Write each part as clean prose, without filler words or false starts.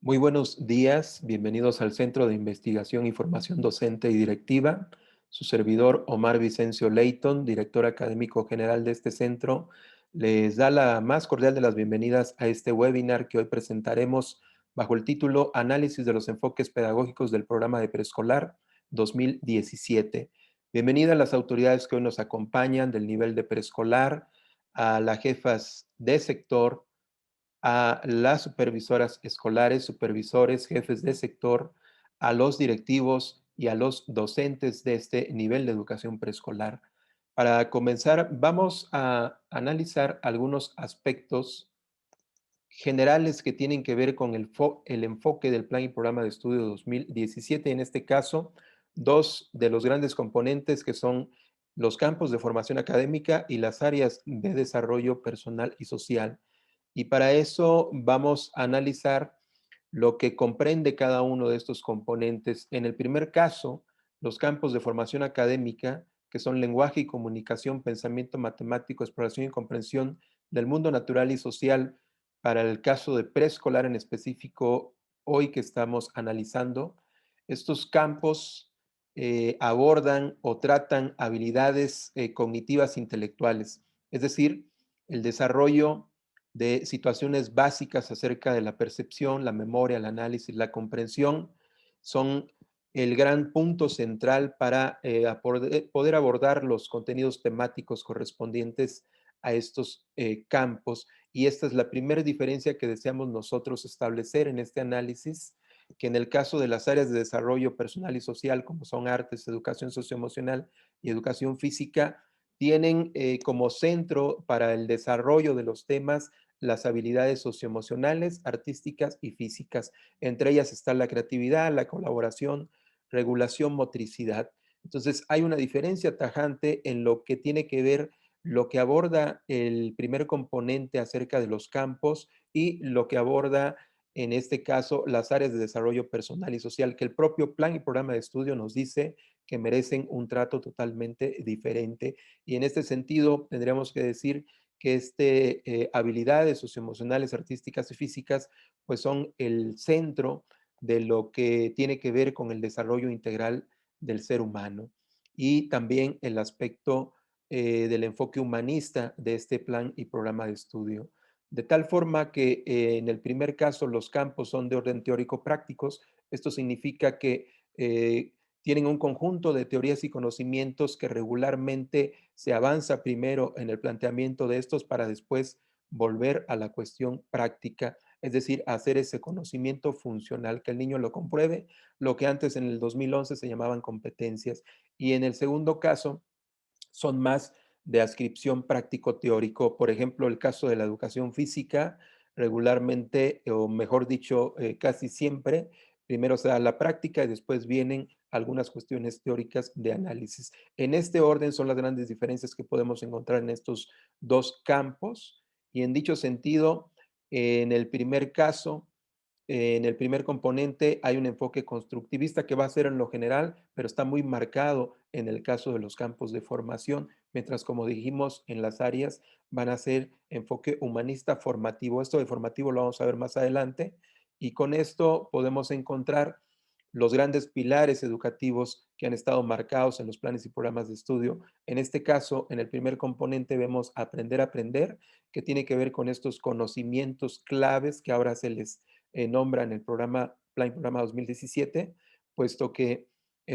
Muy buenos días, bienvenidos al Centro de Investigación y Formación Docente y Directiva. Su servidor Omar Vicencio Leighton, director académico general de este centro, les da la más cordial de las bienvenidas a este webinar que hoy presentaremos bajo el título Análisis de los enfoques pedagógicos del programa de preescolar 2017. Bienvenida a las autoridades que hoy nos acompañan del nivel de preescolar, a las jefas de sector, a las supervisoras escolares, supervisores, jefes de sector, a los directivos y a los docentes de este nivel de educación preescolar. Para comenzar, vamos a analizar algunos aspectos generales que tienen que ver con el enfoque del Plan y Programa de Estudio 2017. En este caso, dos de los grandes componentes que son los campos de formación académica y las áreas de desarrollo personal y social. Y para eso vamos a analizar lo que comprende cada uno de estos componentes. En el primer caso, los campos de formación académica, que son lenguaje y comunicación, pensamiento matemático, exploración y comprensión del mundo natural y social, para el caso de preescolar en específico, hoy que estamos analizando, estos campos abordan o tratan habilidades cognitivas intelectuales, es decir, el desarrollo de situaciones básicas acerca de la percepción, la memoria, el análisis, la comprensión, son el gran punto central para poder abordar los contenidos temáticos correspondientes a estos campos. Y esta es la primera diferencia que deseamos nosotros establecer en este análisis, que en el caso de las áreas de desarrollo personal y social, como son artes, educación socioemocional y educación física, tienen como centro para el desarrollo de los temas las habilidades socioemocionales, artísticas y físicas. Entre ellas está la creatividad, la colaboración, regulación, motricidad. Entonces, hay una diferencia tajante en lo que tiene que ver lo que aborda el primer componente acerca de los campos y lo que aborda, en este caso, las áreas de desarrollo personal y social, que el propio plan y programa de estudio nos dice que merecen un trato totalmente diferente. Y en este sentido, tendríamos que decir que habilidades socioemocionales, artísticas y físicas, pues son el centro de lo que tiene que ver con el desarrollo integral del ser humano y también el aspecto del enfoque humanista de este plan y programa de estudio. De tal forma que en el primer caso los campos son de orden teórico-prácticos. Esto significa que tienen un conjunto de teorías y conocimientos que regularmente se avanza primero en el planteamiento de estos para después volver a la cuestión práctica, es decir, hacer ese conocimiento funcional, que el niño lo compruebe, lo que antes en el 2011 se llamaban competencias. Y en el segundo caso, son más de adscripción práctico-teórico. Por ejemplo, el caso de la educación física, regularmente, o mejor dicho, casi siempre, primero se da la práctica y después vienen algunas cuestiones teóricas de análisis. En este orden son las grandes diferencias que podemos encontrar en estos dos campos y en dicho sentido, en el primer caso, en el primer componente hay un enfoque constructivista que va a ser en lo general, pero está muy marcado en el caso de los campos de formación, mientras como dijimos en las áreas van a ser enfoque humanista formativo. Esto de formativo lo vamos a ver más adelante y con esto podemos encontrar los grandes pilares educativos que han estado marcados en los planes y programas de estudio. En este caso, en el primer componente vemos aprender a aprender, que tiene que ver con estos conocimientos claves que ahora se les nombra en el programa, Plan y Programa 2017, puesto que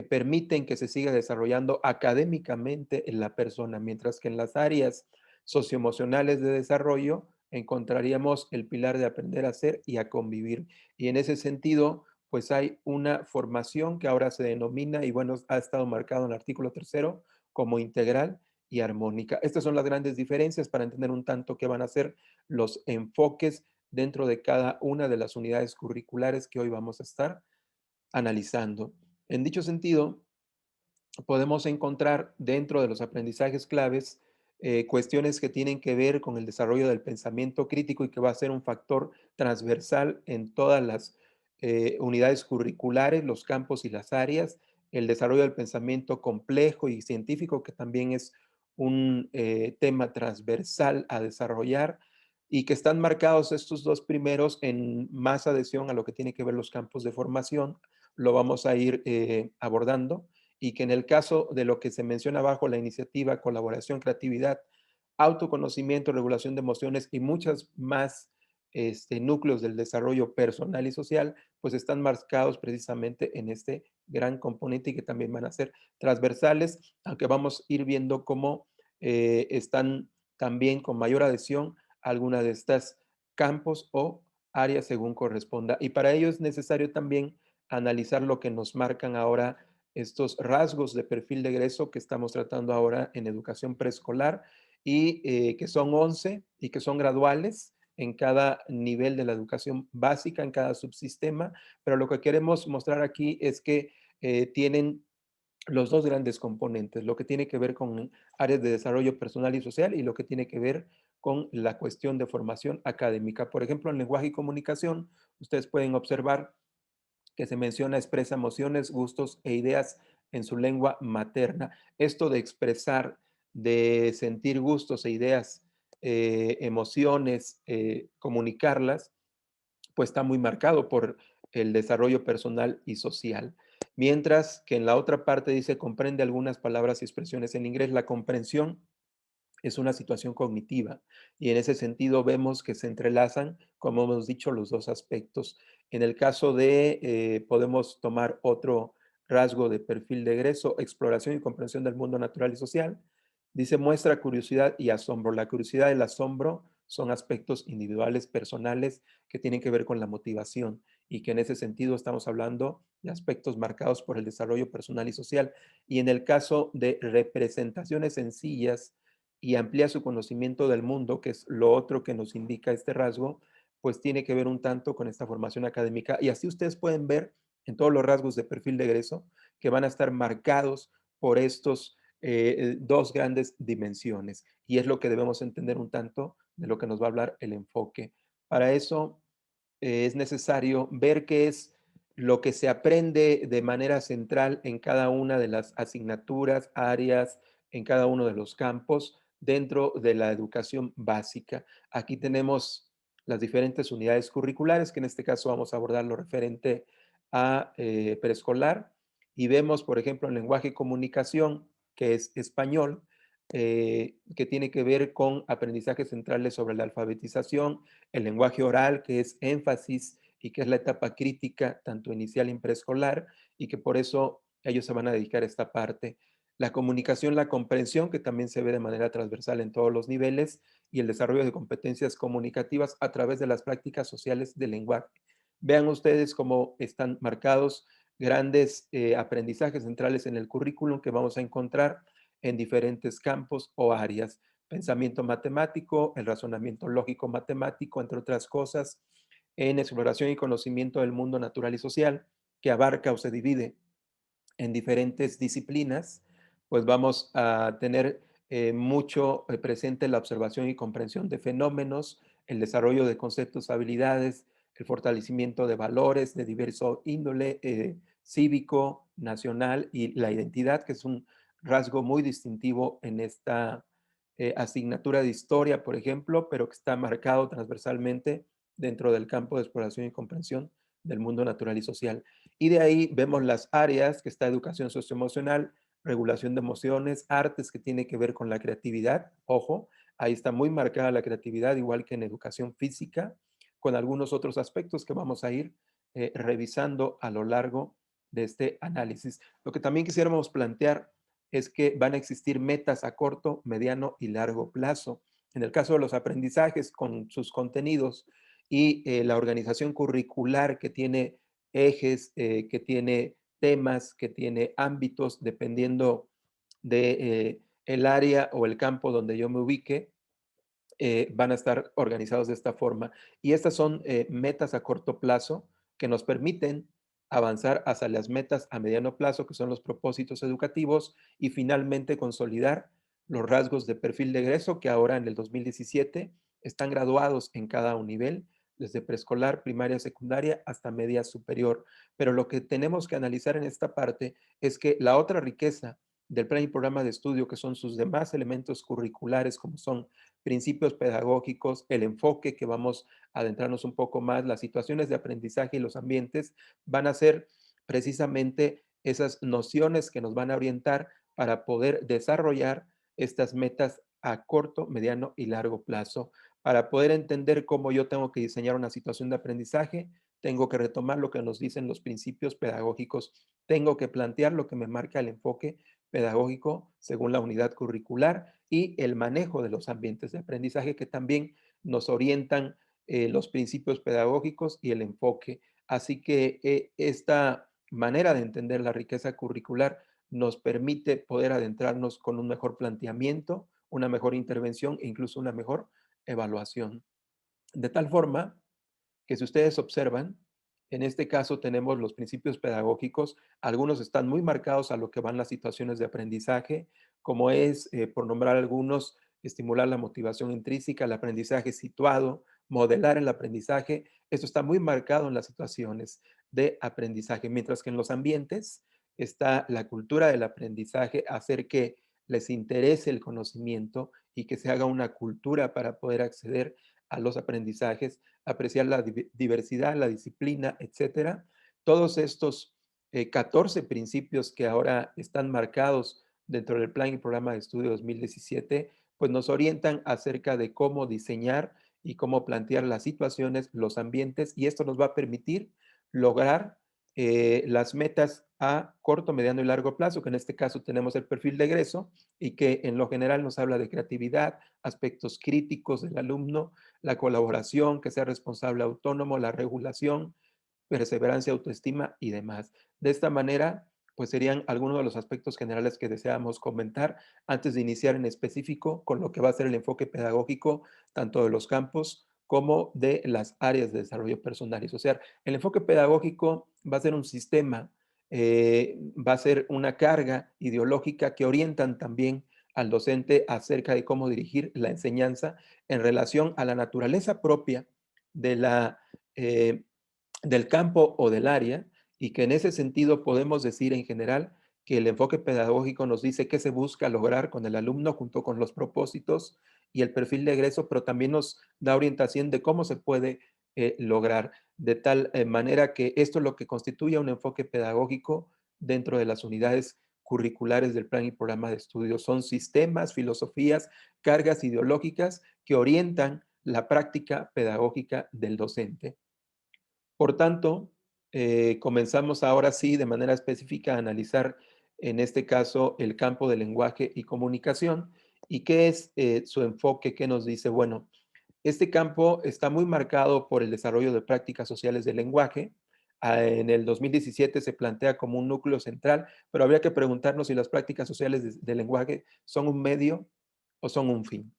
permiten que se siga desarrollando académicamente en la persona, mientras que en las áreas socioemocionales de desarrollo encontraríamos el pilar de aprender a ser y a convivir. Y en ese sentido, pues hay una formación que ahora se denomina, y bueno, ha estado marcado en el artículo tercero, como integral y armónica. Estas son las grandes diferencias para entender un tanto qué van a ser los enfoques dentro de cada una de las unidades curriculares que hoy vamos a estar analizando. En dicho sentido, podemos encontrar dentro de los aprendizajes claves cuestiones que tienen que ver con el desarrollo del pensamiento crítico y que va a ser un factor transversal en todas las unidades curriculares, los campos y las áreas, el desarrollo del pensamiento complejo y científico, que también es un tema transversal a desarrollar, y que están marcados estos dos primeros en más adhesión a lo que tiene que ver los campos de formación, lo vamos a ir abordando, y que en el caso de lo que se menciona abajo, la iniciativa, colaboración, creatividad, autoconocimiento, regulación de emociones y muchas más núcleos del desarrollo personal y social, pues están marcados precisamente en este gran componente y que también van a ser transversales, aunque vamos a ir viendo cómo están también con mayor adhesión alguna de estas campos o áreas según corresponda. Y para ello es necesario también analizar lo que nos marcan ahora estos rasgos de perfil de egreso que estamos tratando ahora en educación preescolar y que son 11 y que son graduales en cada nivel de la educación básica, en cada subsistema, pero lo que queremos mostrar aquí es que tienen los dos grandes componentes, lo que tiene que ver con áreas de desarrollo personal y social y lo que tiene que ver con la cuestión de formación académica. Por ejemplo, en lenguaje y comunicación, ustedes pueden observar que se menciona expresa emociones, gustos e ideas en su lengua materna. Esto de expresar, de sentir gustos e ideas, emociones, comunicarlas, pues está muy marcado por el desarrollo personal y social. Mientras que en la otra parte dice comprende algunas palabras y expresiones en inglés. La comprensión es una situación cognitiva y en ese sentido vemos que se entrelazan, como hemos dicho, los dos aspectos. En el caso de, podemos tomar otro rasgo de perfil de egreso, exploración y comprensión del mundo natural y social. Dice, muestra curiosidad y asombro. La curiosidad y el asombro son aspectos individuales, personales, que tienen que ver con la motivación y que en ese sentido estamos hablando de aspectos marcados por el desarrollo personal y social. Y en el caso de representaciones sencillas, y amplía su conocimiento del mundo, que es lo otro que nos indica este rasgo, pues tiene que ver un tanto con esta formación académica. Y así ustedes pueden ver en todos los rasgos de perfil de egreso que van a estar marcados por estos dos grandes dimensiones. Y es lo que debemos entender un tanto de lo que nos va a hablar el enfoque. Para eso es necesario ver qué es lo que se aprende de manera central en cada una de las asignaturas, áreas, en cada uno de los campos dentro de la educación básica. Aquí tenemos las diferentes unidades curriculares, que en este caso vamos a abordar lo referente a preescolar, y vemos, por ejemplo, en lenguaje y comunicación, que es español, que tiene que ver con aprendizajes centrales sobre la alfabetización, el lenguaje oral, que es énfasis y que es la etapa crítica, tanto inicial y preescolar, y que por eso ellos se van a dedicar a esta parte. La comunicación, la comprensión, que también se ve de manera transversal en todos los niveles, y el desarrollo de competencias comunicativas a través de las prácticas sociales del lenguaje. Vean ustedes cómo están marcados grandes aprendizajes centrales en el currículum que vamos a encontrar en diferentes campos o áreas. Pensamiento matemático, el razonamiento lógico matemático, entre otras cosas, en exploración y conocimiento del mundo natural y social, que abarca o se divide en diferentes disciplinas, pues vamos a tener mucho presente la observación y comprensión de fenómenos, el desarrollo de conceptos, habilidades, el fortalecimiento de valores de diverso índole, cívico, nacional, y la identidad, que es un rasgo muy distintivo en esta asignatura de historia, por ejemplo, pero que está marcado transversalmente dentro del campo de exploración y comprensión del mundo natural y social. Y de ahí vemos las áreas que está educación socioemocional, regulación de emociones, artes que tiene que ver con la creatividad. Ojo, ahí está muy marcada la creatividad, igual que en educación física, con algunos otros aspectos que vamos a ir revisando a lo largo de este análisis. Lo que también quisiéramos plantear es que van a existir metas a corto, mediano y largo plazo. En el caso de los aprendizajes con sus contenidos y la organización curricular que tiene ejes, que tiene temas, que tiene ámbitos, dependiendo de el área o el campo donde yo me ubique, van a estar organizados de esta forma. Y estas son metas a corto plazo que nos permiten avanzar hacia las metas a mediano plazo, que son los propósitos educativos, y finalmente consolidar los rasgos de perfil de egreso que ahora en el 2017 están graduados en cada un nivel, desde preescolar, primaria, secundaria hasta media superior. Pero lo que tenemos que analizar en esta parte es que la otra riqueza del plan y programa de estudio, que son sus demás elementos curriculares, como son principios pedagógicos, el enfoque que vamos a adentrarnos un poco más, las situaciones de aprendizaje y los ambientes van a ser precisamente esas nociones que nos van a orientar para poder desarrollar estas metas a corto, mediano y largo plazo. Para poder entender cómo yo tengo que diseñar una situación de aprendizaje, tengo que retomar lo que nos dicen los principios pedagógicos, tengo que plantear lo que me marca el enfoque pedagógico según la unidad curricular y el manejo de los ambientes de aprendizaje que también nos orientan los principios pedagógicos y el enfoque. Así que esta manera de entender la riqueza curricular nos permite poder adentrarnos con un mejor planteamiento, una mejor intervención e incluso una mejor evaluación. De tal forma que si ustedes observan, en este caso tenemos los principios pedagógicos, algunos están muy marcados a lo que van las situaciones de aprendizaje, como es, por nombrar algunos, estimular la motivación intrínseca, el aprendizaje situado, modelar el aprendizaje, esto está muy marcado en las situaciones de aprendizaje, mientras que en los ambientes está la cultura del aprendizaje, hacer que les interese el conocimiento y que se haga una cultura para poder acceder a los aprendizajes, apreciar la diversidad, la disciplina, etcétera. Todos estos 14 principios que ahora están marcados dentro del Plan y Programa de Estudio 2017, pues nos orientan acerca de cómo diseñar y cómo plantear las situaciones, los ambientes, y esto nos va a permitir lograr las metas a corto, mediano y largo plazo, que en este caso tenemos el perfil de egreso y que en lo general nos habla de creatividad, aspectos críticos del alumno, la colaboración, que sea responsable autónomo, la regulación, perseverancia, autoestima y demás. De esta manera, pues serían algunos de los aspectos generales que deseamos comentar antes de iniciar en específico con lo que va a ser el enfoque pedagógico, tanto de los campos como de las áreas de desarrollo personal y social. El enfoque pedagógico va a ser un sistema, va a ser una carga ideológica que orientan también al docente acerca de cómo dirigir la enseñanza en relación a la naturaleza propia de eh, del campo o del área y que en ese sentido podemos decir en general que el enfoque pedagógico nos dice qué se busca lograr con el alumno junto con los propósitos y el perfil de egreso, pero también nos da orientación de cómo se puede lograr de tal manera que esto es lo que constituye un enfoque pedagógico dentro de las unidades curriculares del plan y programa de estudio. Son sistemas, filosofías, cargas ideológicas que orientan la práctica pedagógica del docente. Por tanto, comenzamos ahora sí de manera específica a analizar en este caso el campo de lenguaje y comunicación y qué es su enfoque, qué nos dice. Bueno, este campo está muy marcado por el desarrollo de prácticas sociales del lenguaje. En el 2017 se plantea como un núcleo central, pero habría que preguntarnos si las prácticas sociales del lenguaje son un medio o son un fin.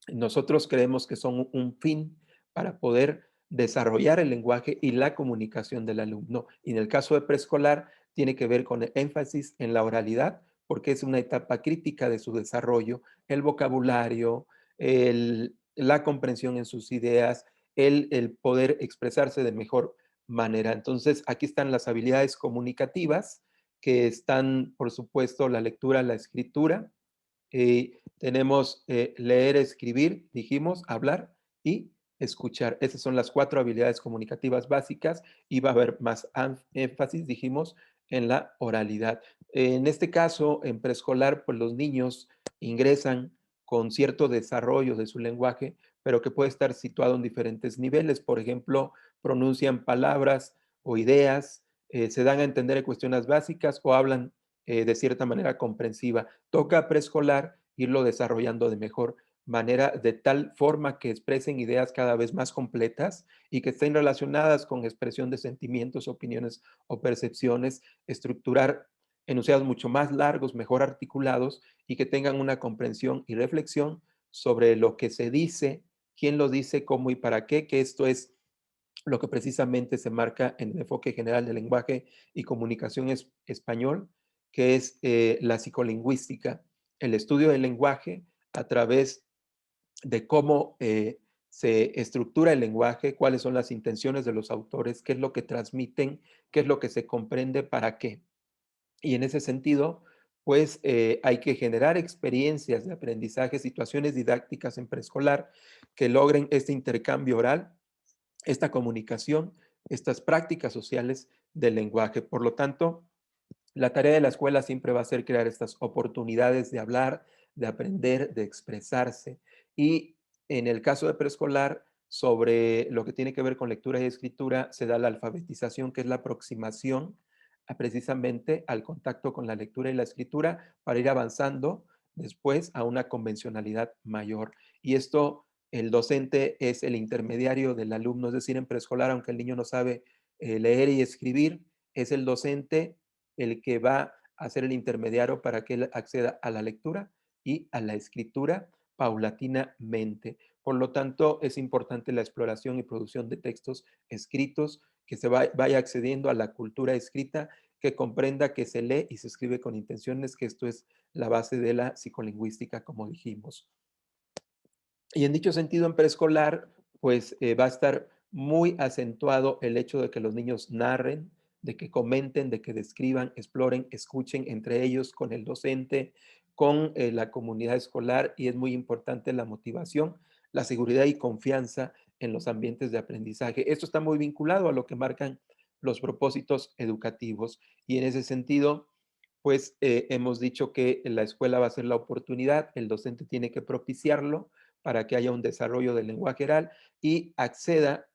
Nosotros creemos que son un fin para poder desarrollar el lenguaje y la comunicación del alumno. Y en el caso de preescolar, tiene que ver con el énfasis en la oralidad, porque es una etapa crítica de su desarrollo, el vocabulario, la comprensión en sus ideas, el poder expresarse de mejor manera. Entonces, aquí están las habilidades comunicativas, que están, por supuesto, la lectura, la escritura, tenemos leer, escribir, dijimos, hablar y escuchar. Esas son las 4 habilidades comunicativas básicas y va a haber más énfasis, dijimos, en la oralidad. En este caso, en preescolar, pues los niños ingresan con cierto desarrollo de su lenguaje, pero que puede estar situado en diferentes niveles. Por ejemplo, pronuncian palabras o ideas, se dan a entender en cuestiones básicas o hablan de cierta manera comprensiva. Toca preescolar irlo desarrollando de mejor manera, de tal forma que expresen ideas cada vez más completas y que estén relacionadas con expresión de sentimientos, opiniones o percepciones, estructurar enunciados mucho más largos, mejor articulados y que tengan una comprensión y reflexión sobre lo que se dice, quién lo dice, cómo y para qué, que esto es lo que precisamente se marca en el enfoque general del lenguaje y comunicación español, que es la psicolingüística, el estudio del lenguaje a través de cómo se estructura el lenguaje, cuáles son las intenciones de los autores, qué es lo que transmiten, qué es lo que se comprende, para qué. Y en ese sentido, pues hay que generar experiencias de aprendizaje, situaciones didácticas en preescolar que logren este intercambio oral, esta comunicación, estas prácticas sociales del lenguaje. Por lo tanto, la tarea de la escuela siempre va a ser crear estas oportunidades de hablar, de aprender, de expresarse. Y en el caso de preescolar, sobre lo que tiene que ver con lectura y escritura, se da la alfabetización, que es la aproximación precisamente al contacto con la lectura y la escritura para ir avanzando después a una convencionalidad mayor. Y esto, el docente es el intermediario del alumno, es decir, en preescolar, aunque el niño no sabe leer y escribir, es el docente el que va a ser el intermediario para que él acceda a la lectura y a la escritura paulatinamente. Por lo tanto, es importante la exploración y producción de textos escritos, que vaya accediendo a la cultura escrita, que comprenda que se lee y se escribe con intenciones, que esto es la base de la psicolingüística, como dijimos. Y en dicho sentido, en preescolar, pues va a estar muy acentuado el hecho de que los niños narren, de que comenten, de que describan, exploren, escuchen entre ellos, con el docente, con la comunidad escolar, y es muy importante la motivación, la seguridad y confianza en los ambientes de aprendizaje. Esto está muy vinculado a lo que marcan los propósitos educativos, y en ese sentido, pues hemos dicho que la escuela va a ser la oportunidad, el docente tiene que propiciarlo para que haya un desarrollo del lenguaje oral y acceda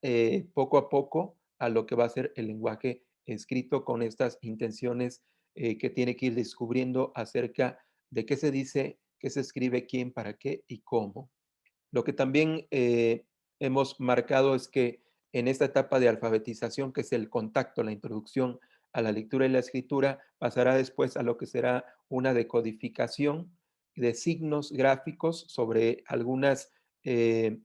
poco a poco a lo que va a ser el lenguaje escrito con estas intenciones que tiene que ir descubriendo acerca de qué se dice, qué se escribe, quién, para qué y cómo. Lo que también hemos marcado es que en esta etapa de alfabetización, que es el contacto, la introducción a la lectura y la escritura, pasará después a lo que será una decodificación de signos gráficos sobre algunas eh,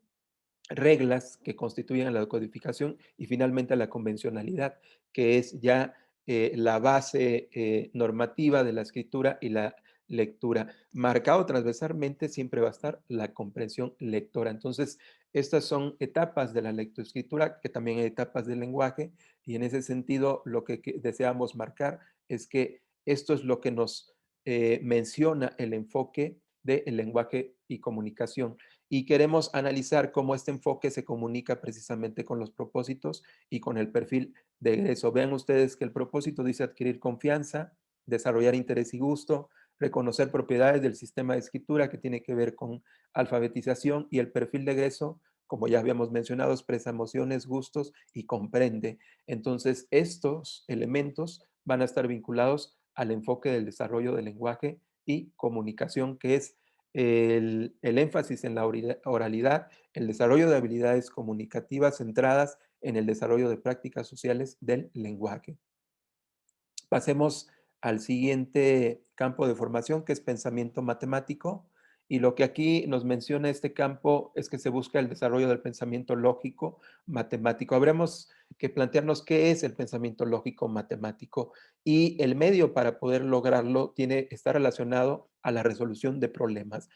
reglas que constituyen la codificación y finalmente la convencionalidad, que es ya la base normativa de la escritura y la lectura. Marcado transversalmente siempre va a estar la comprensión lectora. Entonces, estas son etapas de la lectoescritura, que también hay etapas del lenguaje, y en ese sentido lo que deseamos marcar es que esto es lo que nos menciona el enfoque del lenguaje y comunicación, y queremos analizar cómo este enfoque se comunica precisamente con los propósitos y con el perfil de egreso. Vean ustedes que el propósito dice adquirir confianza, desarrollar interés y gusto, reconocer propiedades del sistema de escritura que tiene que ver con alfabetización, y el perfil de egreso, como ya habíamos mencionado, expresa emociones, gustos y comprende. Entonces, estos elementos van a estar vinculados al enfoque del desarrollo del lenguaje y comunicación, que es el énfasis en la oralidad, el desarrollo de habilidades comunicativas centradas en el desarrollo de prácticas sociales del lenguaje. Pasemos al siguiente campo de formación, que es pensamiento matemático. Y lo que aquí nos menciona este campo es que se busca el desarrollo del pensamiento lógico matemático. Habremos que plantearnos qué es el pensamiento lógico matemático, y el medio para poder lograrlo está relacionado a la resolución de problemas.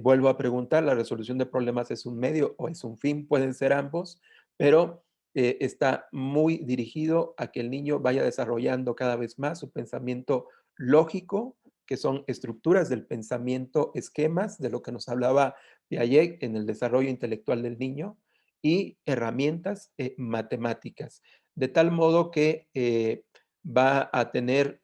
Vuelvo a preguntar, ¿la resolución de problemas es un medio o es un fin? Pueden ser ambos, pero está muy dirigido a que el niño vaya desarrollando cada vez más su pensamiento lógico, que son estructuras del pensamiento, esquemas, de lo que nos hablaba Piaget en el desarrollo intelectual del niño, y herramientas matemáticas, de tal modo que va a tener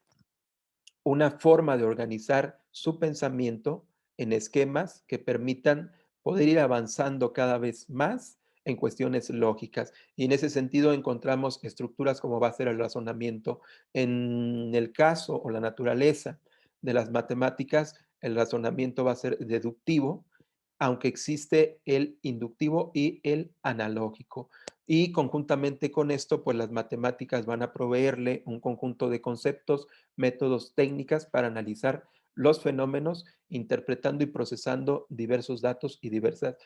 una forma de organizar su pensamiento en esquemas que permitan poder ir avanzando cada vez más en cuestiones lógicas. Y en ese sentido encontramos estructuras como va a ser el razonamiento. En el caso o la naturaleza de las matemáticas, el razonamiento va a ser deductivo, aunque existe el inductivo y el analógico. Y conjuntamente con esto, pues las matemáticas van a proveerle un conjunto de conceptos, métodos, técnicas para analizar los fenómenos, interpretando y procesando diversos datos y diversa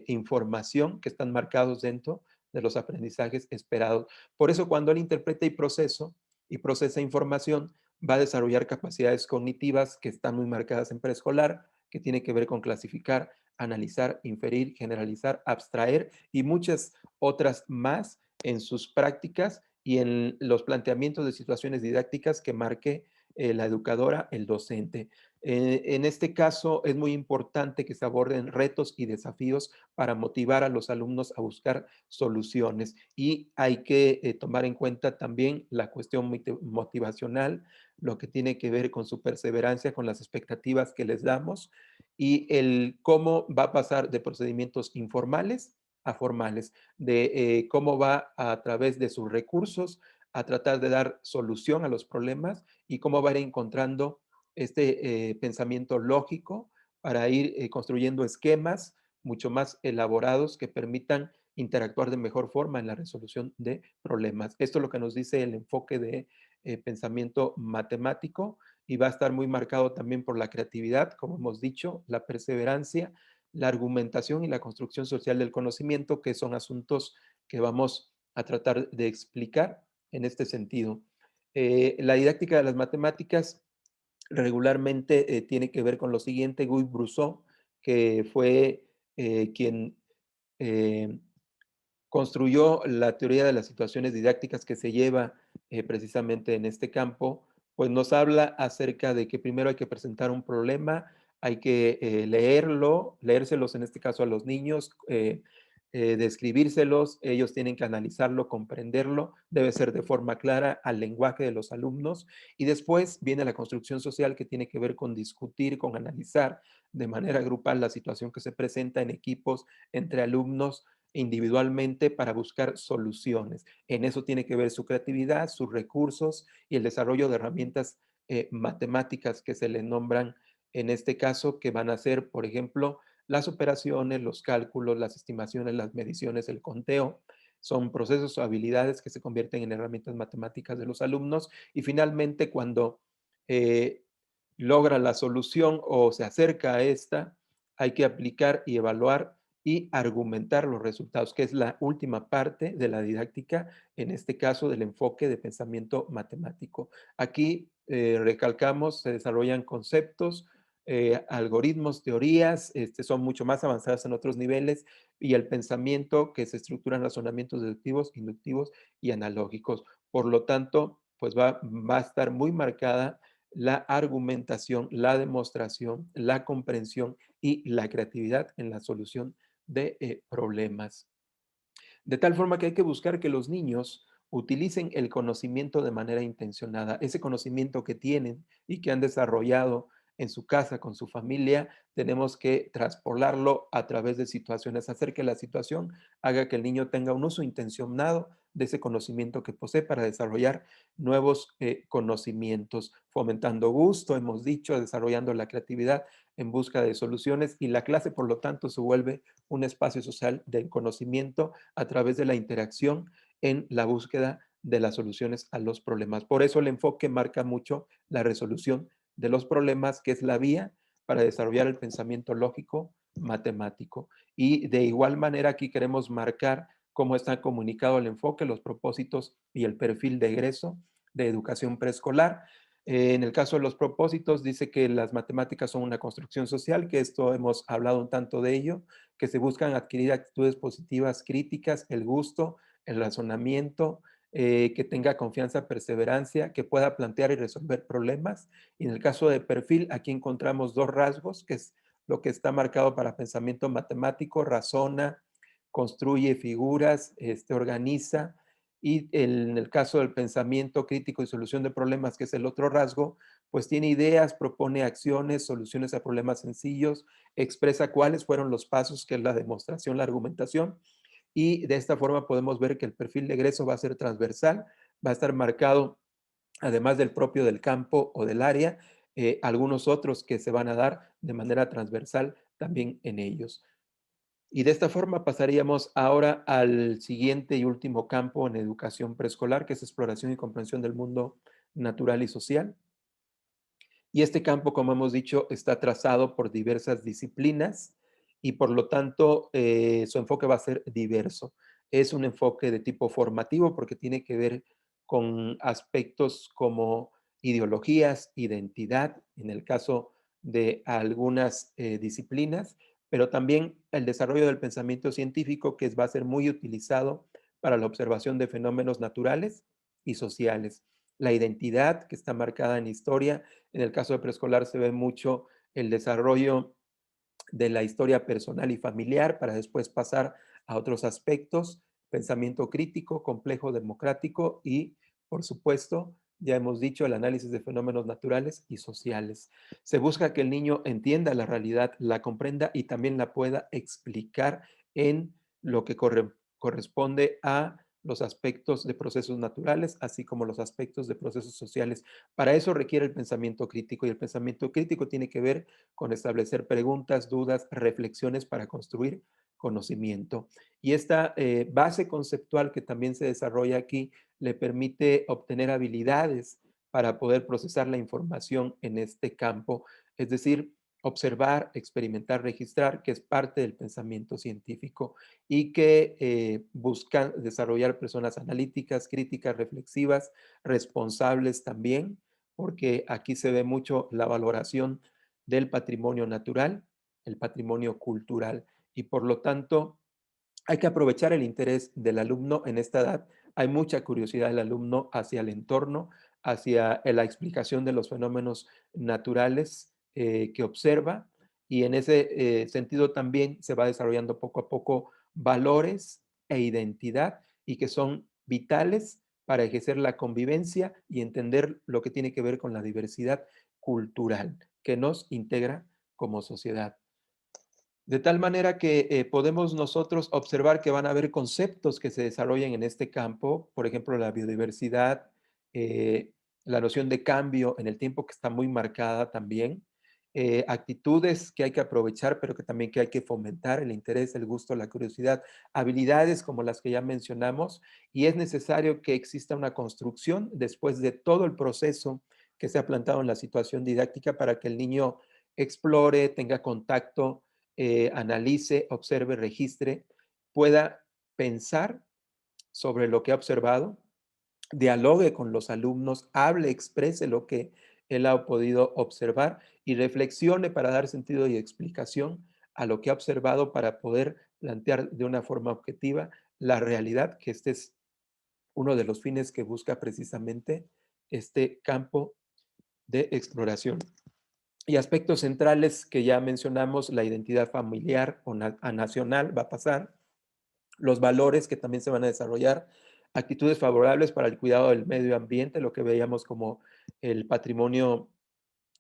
información que están marcados dentro de los aprendizajes esperados. Por eso, cuando él interpreta y procesa información, va a desarrollar capacidades cognitivas que están muy marcadas en preescolar, que tiene que ver con clasificar, analizar, inferir, generalizar, abstraer y muchas otras más en sus prácticas y en los planteamientos de situaciones didácticas que marque la educadora, el docente. En este caso, es muy importante que se aborden retos y desafíos para motivar a los alumnos a buscar soluciones. Y hay que tomar en cuenta también la cuestión motivacional, lo que tiene que ver con su perseverancia, con las expectativas que les damos y el cómo va a pasar de procedimientos informales a formales, de cómo va a través de sus recursos a tratar de dar solución a los problemas y cómo va a ir encontrando este pensamiento lógico para ir construyendo esquemas mucho más elaborados que permitan interactuar de mejor forma en la resolución de problemas. Esto es lo que nos dice el enfoque de pensamiento matemático y va a estar muy marcado también por la creatividad, como hemos dicho, la perseverancia, la argumentación y la construcción social del conocimiento, que son asuntos que vamos a tratar de explicar en este sentido. La didáctica de las matemáticas regularmente tiene que ver con lo siguiente. Guy Brusseau, que fue quien eh, construyó la teoría de las situaciones didácticas que se lleva precisamente en este campo, pues nos habla acerca de que primero hay que presentar un problema, hay que leérselos en este caso a los niños, describírselos, ellos tienen que analizarlo, comprenderlo, debe ser de forma clara al lenguaje de los alumnos y después viene la construcción social que tiene que ver con discutir, con analizar de manera grupal la situación que se presenta en equipos entre alumnos individualmente para buscar soluciones. En eso tiene que ver su creatividad, sus recursos y el desarrollo de herramientas matemáticas que se le nombran en este caso, que van a ser, por ejemplo, las operaciones, los cálculos, las estimaciones, las mediciones, el conteo. Son procesos o habilidades que se convierten en herramientas matemáticas de los alumnos y finalmente cuando eh, logra la solución o se acerca a esta, hay que aplicar y evaluar y argumentar los resultados, que es la última parte de la didáctica, en este caso del enfoque de pensamiento matemático. Aquí recalcamos, se desarrollan conceptos, algoritmos, teorías, son mucho más avanzadas en otros niveles, y el pensamiento que se estructura en razonamientos deductivos, inductivos y analógicos. Por lo tanto, pues va a estar muy marcada la argumentación, la demostración, la comprensión y la creatividad en la solución de problemas. De tal forma que hay que buscar que los niños utilicen el conocimiento de manera intencionada, ese conocimiento que tienen y que han desarrollado en su casa, con su familia, tenemos que traspolarlo a través de situaciones, hacer que la situación haga que el niño tenga un uso intencionado de ese conocimiento que posee para desarrollar nuevos conocimientos, fomentando gusto, hemos dicho, desarrollando la creatividad en busca de soluciones y la clase, por lo tanto, se vuelve un espacio social del conocimiento a través de la interacción en la búsqueda de las soluciones a los problemas. Por eso el enfoque marca mucho la resolución de los problemas, que es la vía para desarrollar el pensamiento lógico matemático. Y de igual manera aquí queremos marcar cómo está comunicado el enfoque, los propósitos y el perfil de egreso de educación preescolar. En el caso de los propósitos, dice que las matemáticas son una construcción social, que esto hemos hablado un tanto de ello, que se buscan adquirir actitudes positivas, críticas, el gusto, el razonamiento, que tenga confianza, perseverancia, que pueda plantear y resolver problemas. Y en el caso de perfil, aquí encontramos dos rasgos, que es lo que está marcado para pensamiento matemático: razona, construye figuras, organiza. Y en el caso del pensamiento crítico y solución de problemas, que es el otro rasgo, pues tiene ideas, propone acciones, soluciones a problemas sencillos, expresa cuáles fueron los pasos, que es la demostración, la argumentación, y de esta forma podemos ver que el perfil de egreso va a ser transversal, va a estar marcado, además del propio del campo o del área, algunos otros que se van a dar de manera transversal también en ellos. Y de esta forma pasaríamos ahora al siguiente y último campo en educación preescolar, que es exploración y comprensión del mundo natural y social. Y este campo, como hemos dicho, está trazado por diversas disciplinas y por lo tanto su enfoque va a ser diverso. Es un enfoque de tipo formativo porque tiene que ver con aspectos como ideologías, identidad, en el caso de algunas disciplinas, pero también el desarrollo del pensamiento científico, que va a ser muy utilizado para la observación de fenómenos naturales y sociales. la identidad que está marcada en historia. En el caso de preescolar se ve mucho el desarrollo de la historia personal y familiar para después pasar a otros aspectos, pensamiento crítico, complejo democrático y, por supuesto, ya hemos dicho, el análisis de fenómenos naturales y sociales. Se busca que el niño entienda la realidad, la comprenda y también la pueda explicar en lo que corresponde a los aspectos de procesos naturales, así como los aspectos de procesos sociales. Para eso requiere el pensamiento crítico y el pensamiento crítico tiene que ver con establecer preguntas, dudas, reflexiones para construir conocimiento. Y esta base conceptual que también se desarrolla aquí le permite obtener habilidades para poder procesar la información en este campo, es decir, observar, experimentar, registrar, que es parte del pensamiento científico y que buscan desarrollar personas analíticas, críticas, reflexivas, responsables también, porque aquí se ve mucho la valoración del patrimonio natural, el patrimonio cultural, y por lo tanto hay que aprovechar el interés del alumno en esta edad. Hay mucha curiosidad del alumno hacia el entorno, hacia la explicación de los fenómenos naturales que observa, y en ese sentido también se va desarrollando poco a poco valores e identidad y que son vitales para ejercer la convivencia y entender lo que tiene que ver con la diversidad cultural que nos integra como sociedad. De tal manera que podemos nosotros observar que van a haber conceptos que se desarrollen en este campo, por ejemplo, la biodiversidad, eh, la noción de cambio en el tiempo que está muy marcada también, actitudes que hay que aprovechar, pero que también que hay que fomentar, el interés, el gusto, la curiosidad, habilidades como las que ya mencionamos, y es necesario que exista una construcción después de todo el proceso que se ha plantado en la situación didáctica para que el niño explore, tenga contacto, analice, observe, registre, pueda pensar sobre lo que ha observado, dialogue con los alumnos, hable, exprese lo que él ha podido observar y reflexione para dar sentido y explicación a lo que ha observado para poder plantear de una forma objetiva la realidad, que este es uno de los fines que busca precisamente este campo de exploración. Y aspectos centrales que ya mencionamos, la identidad familiar o nacional va a pasar, los valores que también se van a desarrollar, actitudes favorables para el cuidado del medio ambiente, lo que veíamos como el patrimonio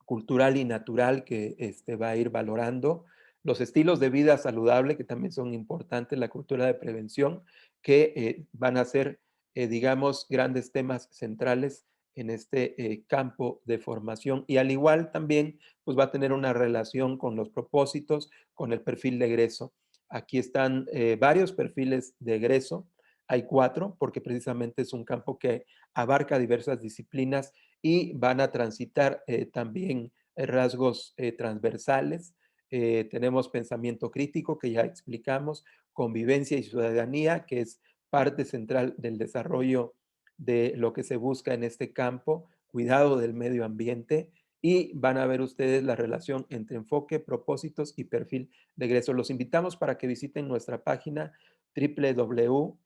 cultural y natural que va a ir valorando, los estilos de vida saludable que también son importantes, la cultura de prevención, que van a ser, digamos, grandes temas centrales en este campo de formación y al igual también pues va a tener una relación con los propósitos, con el perfil de egreso. Aquí están varios perfiles de egreso, hay 4 porque precisamente es un campo que abarca diversas disciplinas y van a transitar también rasgos transversales. Tenemos pensamiento crítico, que ya explicamos, convivencia y ciudadanía, que es parte central del desarrollo de lo que se busca en este campo, cuidado del medio ambiente, y van a ver ustedes la relación entre enfoque, propósitos y perfil de egreso. Los invitamos para que visiten nuestra página www.cifdd.com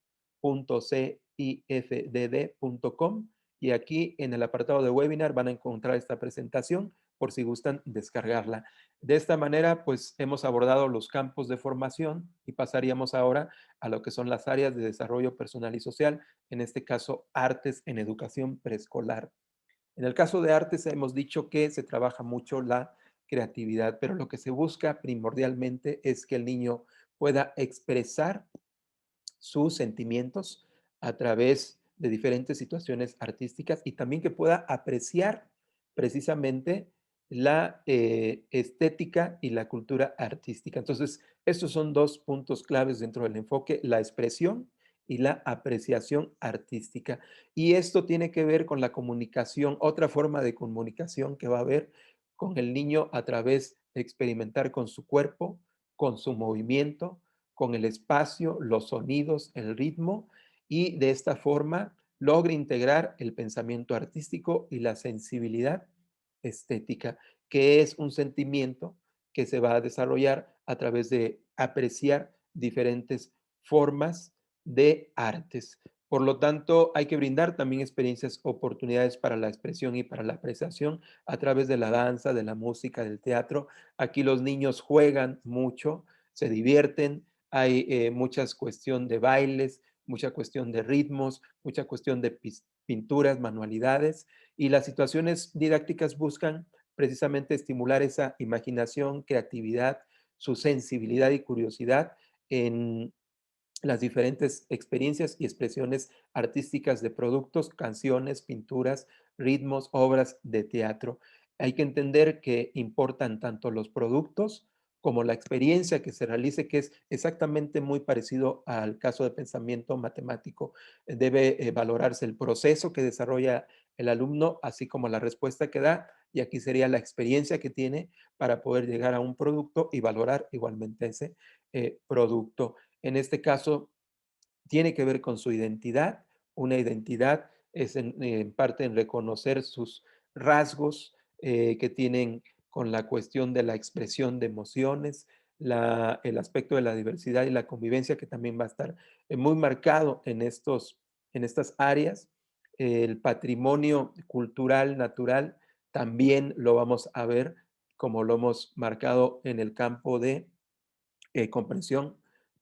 y aquí en el apartado de webinar van a encontrar esta presentación por si gustan descargarla. De esta manera, pues hemos abordado los campos de formación y pasaríamos ahora a lo que son las áreas de desarrollo personal y social, en este caso, artes en educación preescolar. En el caso de artes hemos dicho que se trabaja mucho la creatividad, pero lo que se busca primordialmente es que el niño pueda expresar sus sentimientos a través de diferentes situaciones artísticas y también que pueda apreciar precisamente la estética y la cultura artística. Entonces, estos son dos puntos claves dentro del enfoque, la expresión y la apreciación artística. Y esto tiene que ver con la comunicación, otra forma de comunicación que va a haber con el niño a través de experimentar con su cuerpo, con su movimiento, con el espacio, los sonidos, el ritmo, y de esta forma logra integrar el pensamiento artístico y la sensibilidad estética, que es un sentimiento que se va a desarrollar a través de apreciar diferentes formas de artes. Por lo tanto, hay que brindar también experiencias, oportunidades para la expresión y para la apreciación a través de la danza, de la música, del teatro. Aquí los niños juegan mucho, se divierten, hay muchas cuestión de bailes, mucha cuestión de ritmos, mucha cuestión de pinturas, manualidades, y las situaciones didácticas buscan precisamente estimular esa imaginación, creatividad, su sensibilidad y curiosidad en las diferentes experiencias y expresiones artísticas de productos, canciones, pinturas, ritmos, obras de teatro. Hay que entender que importan tanto los productos como la experiencia que se realice, que es exactamente muy parecido al caso de pensamiento matemático. Debe valorarse el proceso que desarrolla el alumno, así como la respuesta que da, y aquí sería la experiencia que tiene para poder llegar a un producto y valorar igualmente ese producto. En este caso, tiene que ver con su identidad. Una identidad es en parte en reconocer sus rasgos que tienen con la cuestión de la expresión de emociones, el aspecto de la diversidad y la convivencia que también va a estar muy marcado en estas áreas. El patrimonio cultural, natural, también lo vamos a ver como lo hemos marcado en el campo de comprensión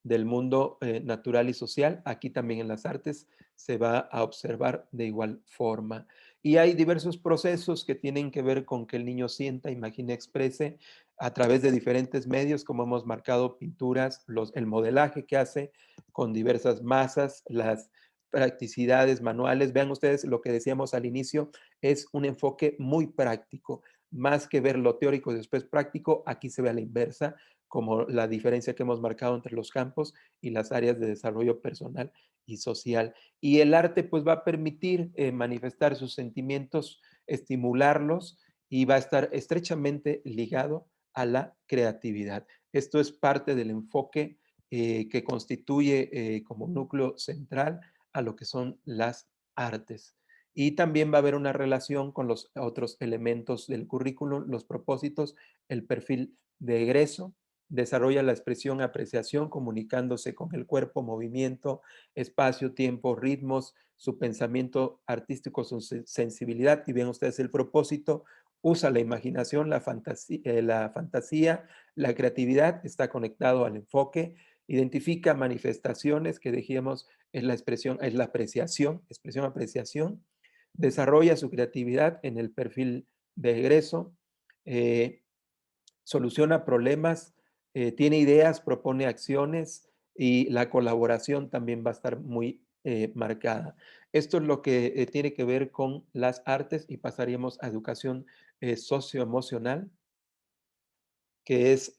del mundo natural y social. Aquí también en las artes se va a observar de igual forma. Y hay diversos procesos que tienen que ver con que el niño sienta, imagine, exprese a través de diferentes medios, como hemos marcado, pinturas, el modelaje que hace con diversas masas, las practicidades manuales. Vean ustedes lo que decíamos al inicio, es un enfoque muy práctico. Más que ver lo teórico y después práctico, aquí se ve a la inversa como la diferencia que hemos marcado entre los campos y las áreas de desarrollo personal y social. Y el arte pues va a permitir manifestar sus sentimientos, estimularlos y va a estar estrechamente ligado a la creatividad. Esto es parte del enfoque que constituye como núcleo central a lo que son las artes. Y también va a haber una relación con los otros elementos del currículum, los propósitos, el perfil de egreso, desarrolla la expresión apreciación comunicándose con el cuerpo, movimiento, espacio, tiempo, ritmos, su pensamiento artístico, su sensibilidad. Y ven ustedes el propósito, usa la imaginación, la fantasía, la creatividad, está conectado al enfoque, identifica manifestaciones que dijimos es la expresión, es la apreciación, expresión, apreciación, desarrolla su creatividad en el perfil de egreso, eh, soluciona problemas, tiene ideas, propone acciones y la colaboración también va a estar muy marcada. Esto es lo que tiene que ver con las artes y pasaríamos a educación socioemocional, que es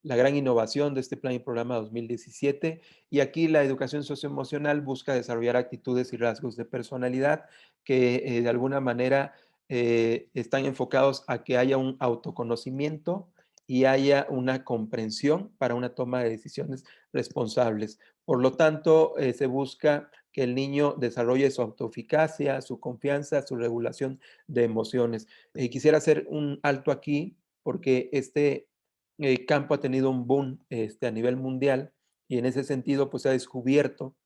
la gran innovación de este plan y programa 2017. Y aquí la educación socioemocional busca desarrollar actitudes y rasgos de personalidad que de alguna manera están enfocados a que haya un autoconocimiento y haya una comprensión para una toma de decisiones responsables. Por lo tanto, se busca que el niño desarrolle su autoeficacia, su confianza, su regulación de emociones. Quisiera hacer un alto aquí porque este campo ha tenido un boom a nivel mundial y en ese sentido pues se ha descubierto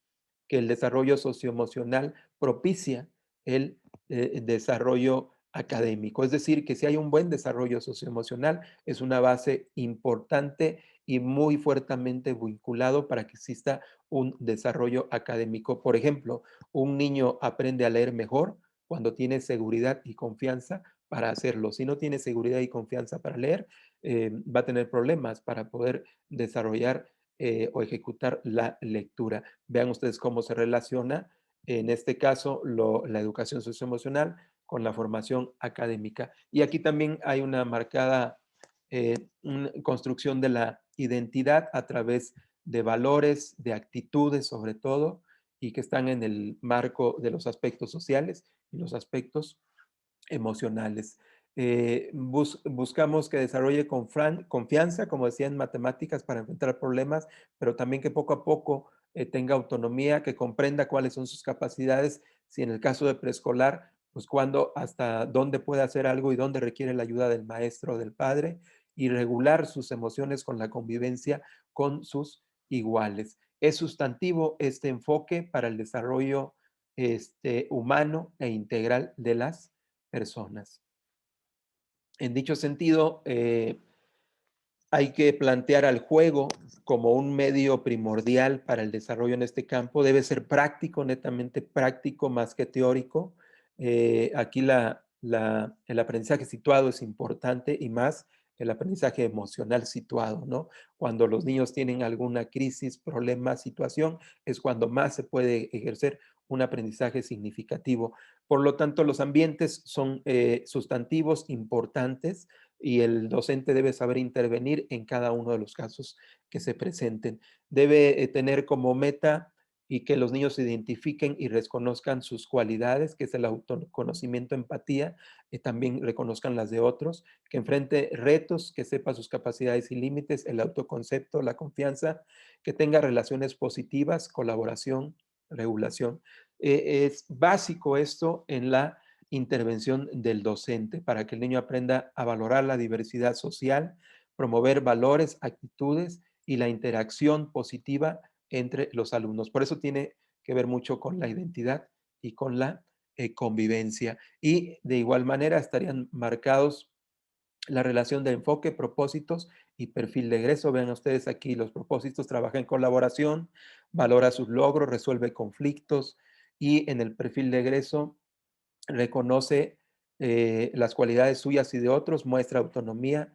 que el desarrollo socioemocional propicia el desarrollo académico. Es decir, que si hay un buen desarrollo socioemocional es una base importante y muy fuertemente vinculado para que exista un desarrollo académico. Por ejemplo, un niño aprende a leer mejor cuando tiene seguridad y confianza para hacerlo. Si no tiene seguridad y confianza para leer, va a tener problemas para poder desarrollar o ejecutar la lectura. Vean ustedes cómo se relaciona, en este caso, la educación socioemocional con la formación académica. Y aquí también hay una marcada una construcción de la identidad a través de valores, de actitudes sobre todo, y que están en el marco de los aspectos sociales y los aspectos emocionales. Buscamos que desarrolle confianza, como decía, en matemáticas para enfrentar problemas, pero también que poco a poco tenga autonomía, que comprenda cuáles son sus capacidades, si en el caso de preescolar, pues cuándo, hasta dónde puede hacer algo y dónde requiere la ayuda del maestro o del padre, y regular sus emociones con la convivencia con sus iguales. Es sustantivo este enfoque para el desarrollo humano e integral de las personas. En dicho sentido, hay que plantear al juego como un medio primordial para el desarrollo en este campo. Debe ser práctico, netamente práctico, más que teórico. Aquí el aprendizaje situado es importante y más el aprendizaje emocional situado, ¿no? Cuando los niños tienen alguna crisis, problema, situación, es cuando más se puede ejercer un aprendizaje significativo. Por lo tanto, los ambientes son sustantivos importantes y el docente debe saber intervenir en cada uno de los casos que se presenten. Debe tener como meta y que los niños se identifiquen y reconozcan sus cualidades, que es el autoconocimiento, empatía, y también reconozcan las de otros, que enfrente retos, que sepa sus capacidades y límites, el autoconcepto, la confianza, que tenga relaciones positivas, colaboración, regulación. Es básico esto en la intervención del docente para que el niño aprenda a valorar la diversidad social, promover valores, actitudes y la interacción positiva entre los alumnos. Por eso tiene que ver mucho con la identidad y con la convivencia. Y de igual manera estarían marcados la relación de enfoque, propósitos y perfil de egreso. Vean ustedes aquí los propósitos: trabaja en colaboración, valora sus logros, resuelve conflictos, y en el perfil de egreso reconoce las cualidades suyas y de otros, muestra autonomía,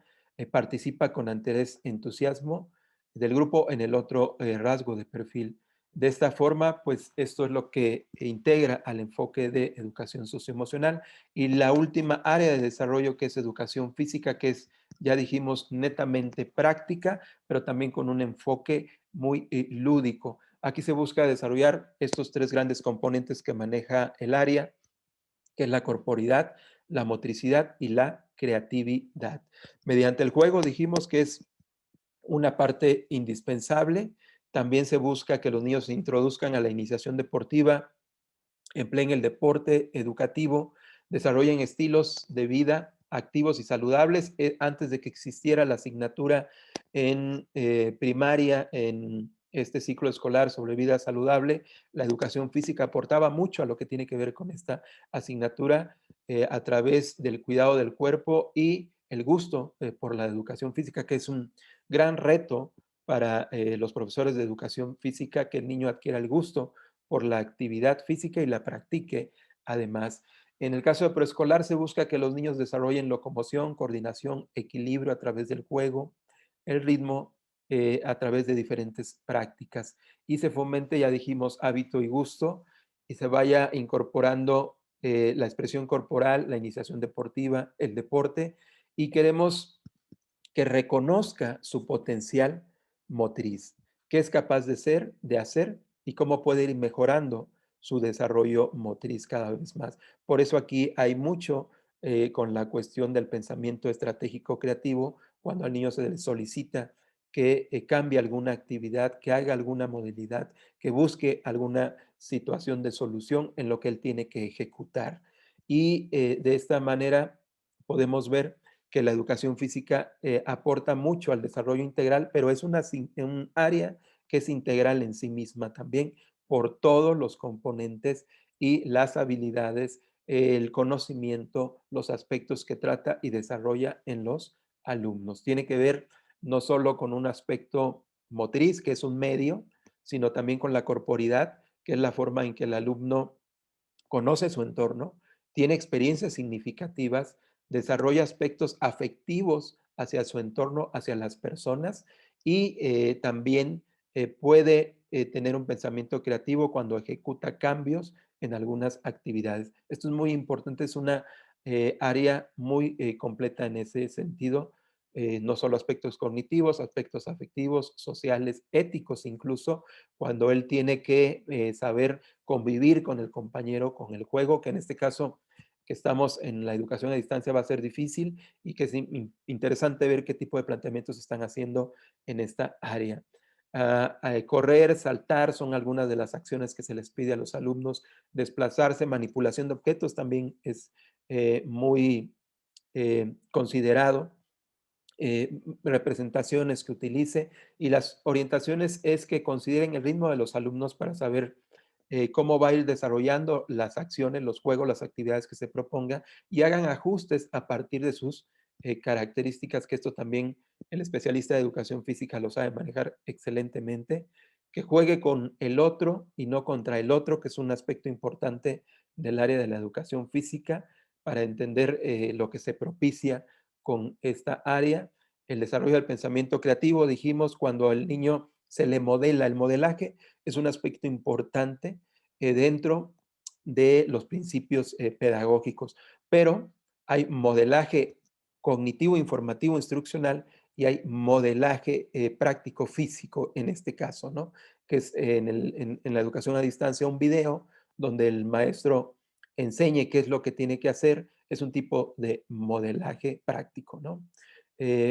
participa con interés, entusiasmo del grupo en el otro rasgo de perfil. De esta forma, pues esto es lo que integra al enfoque de educación socioemocional. Y la última área de desarrollo, que es educación física, que es, ya dijimos, netamente práctica, pero también con un enfoque muy lúdico. Aquí se busca desarrollar estos tres grandes componentes que maneja el área, que es la corporidad, la motricidad y la creatividad. Mediante el juego dijimos que es una parte indispensable. También se busca que los niños se introduzcan a la iniciación deportiva, empleen el deporte educativo, desarrollen estilos de vida activos y saludables. Antes de que existiera la asignatura en primaria, en este ciclo escolar sobre vida saludable, la educación física aportaba mucho a lo que tiene que ver con esta asignatura a través del cuidado del cuerpo y el gusto por la educación física, que es un gran reto para los profesores de educación física, que el niño adquiera el gusto por la actividad física y la practique además. En el caso de preescolar se busca que los niños desarrollen locomoción, coordinación, equilibrio a través del juego, el ritmo a través de diferentes prácticas, y se fomente, ya dijimos, hábito y gusto, y se vaya incorporando la expresión corporal, la iniciación deportiva, el deporte, y queremos que reconozca su potencial motriz, qué es capaz de ser, de hacer y cómo puede ir mejorando su desarrollo motriz cada vez más. Por eso aquí hay mucho con la cuestión del pensamiento estratégico creativo, cuando al niño se le solicita que cambie alguna actividad, que haga alguna modalidad, que busque alguna situación de solución en lo que él tiene que ejecutar. Y de esta manera podemos ver que la educación física aporta mucho al desarrollo integral, pero es un área que es integral en sí misma también, por todos los componentes y las habilidades, el conocimiento, los aspectos que trata y desarrolla en los alumnos. Tiene que ver no solo con un aspecto motriz, que es un medio, sino también con la corporidad, que es la forma en que el alumno conoce su entorno, tiene experiencias significativas, desarrolla aspectos afectivos hacia su entorno, hacia las personas, y también puede tener un pensamiento creativo cuando ejecuta cambios en algunas actividades. Esto es muy importante, es una área muy completa en ese sentido. No solo aspectos cognitivos, aspectos afectivos, sociales, éticos incluso, cuando él tiene que saber convivir con el compañero, con el juego, que en este caso que estamos en la educación a distancia va a ser difícil, y que es interesante ver qué tipo de planteamientos se están haciendo en esta área. Correr, saltar son algunas de las acciones que se les pide a los alumnos. Desplazarse, manipulación de objetos también es muy considerado. representaciones que utilice, y las orientaciones es que consideren el ritmo de los alumnos para saber cómo va a ir desarrollando las acciones, los juegos, las actividades que se proponga, y hagan ajustes a partir de sus características, que esto también el especialista de educación física lo sabe manejar excelentemente, que juegue con el otro y no contra el otro, que es un aspecto importante del área de la educación física para entender lo que se propicia con esta área. El desarrollo del pensamiento creativo, dijimos, cuando al niño se le modela, el modelaje es un aspecto importante dentro de los principios pedagógicos, pero hay modelaje cognitivo, informativo, instruccional, y hay modelaje práctico físico en este caso, ¿no? Que es en la educación a distancia un video donde el maestro enseñe qué es lo que tiene que hacer, es un tipo de modelaje práctico, ¿no?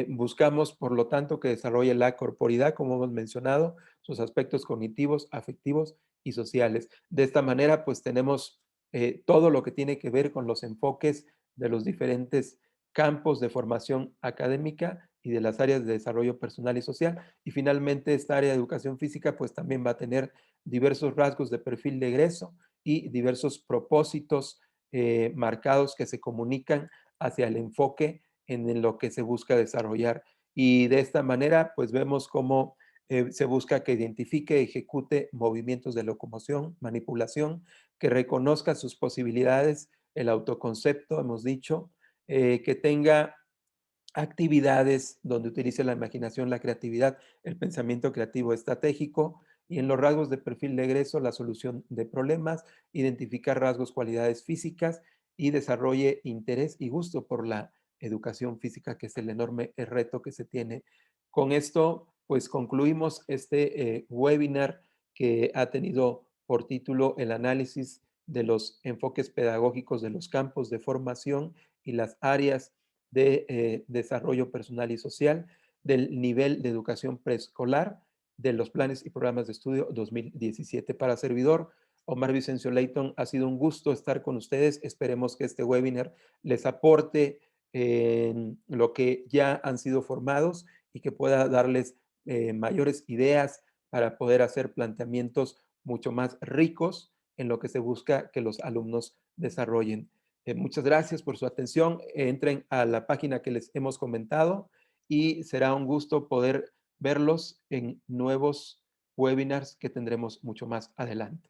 Buscamos, por lo tanto, que desarrolle la corporidad, como hemos mencionado, sus aspectos cognitivos, afectivos y sociales. De esta manera, pues tenemos todo lo que tiene que ver con los enfoques de los diferentes campos de formación académica y de las áreas de desarrollo personal y social. Y finalmente, esta área de educación física, pues también va a tener diversos rasgos de perfil de egreso y diversos propósitos marcados que se comunican hacia el enfoque en lo que se busca desarrollar. Y de esta manera, pues vemos cómo se busca que identifique, ejecute movimientos de locomoción, manipulación, que reconozca sus posibilidades, el autoconcepto, hemos dicho, que tenga actividades donde utilice la imaginación, la creatividad, el pensamiento creativo estratégico, y en los rasgos de perfil de egreso, la solución de problemas, identificar rasgos, cualidades físicas y desarrolle interés y gusto por la educación física, que es el enorme reto que se tiene. Con esto, pues concluimos este webinar que ha tenido por título el análisis de los enfoques pedagógicos de los campos de formación y las áreas de desarrollo personal y social, del nivel de educación preescolar, de los planes y programas de estudio 2017. Para servidor, Omar Vicencio Leighton, ha sido un gusto estar con ustedes. Esperemos que este webinar les aporte en lo que ya han sido formados y que pueda darles mayores ideas para poder hacer planteamientos mucho más ricos en lo que se busca que los alumnos desarrollen. Muchas gracias por su atención. Entren a la página que les hemos comentado y será un gusto poder verlos en nuevos webinars que tendremos mucho más adelante.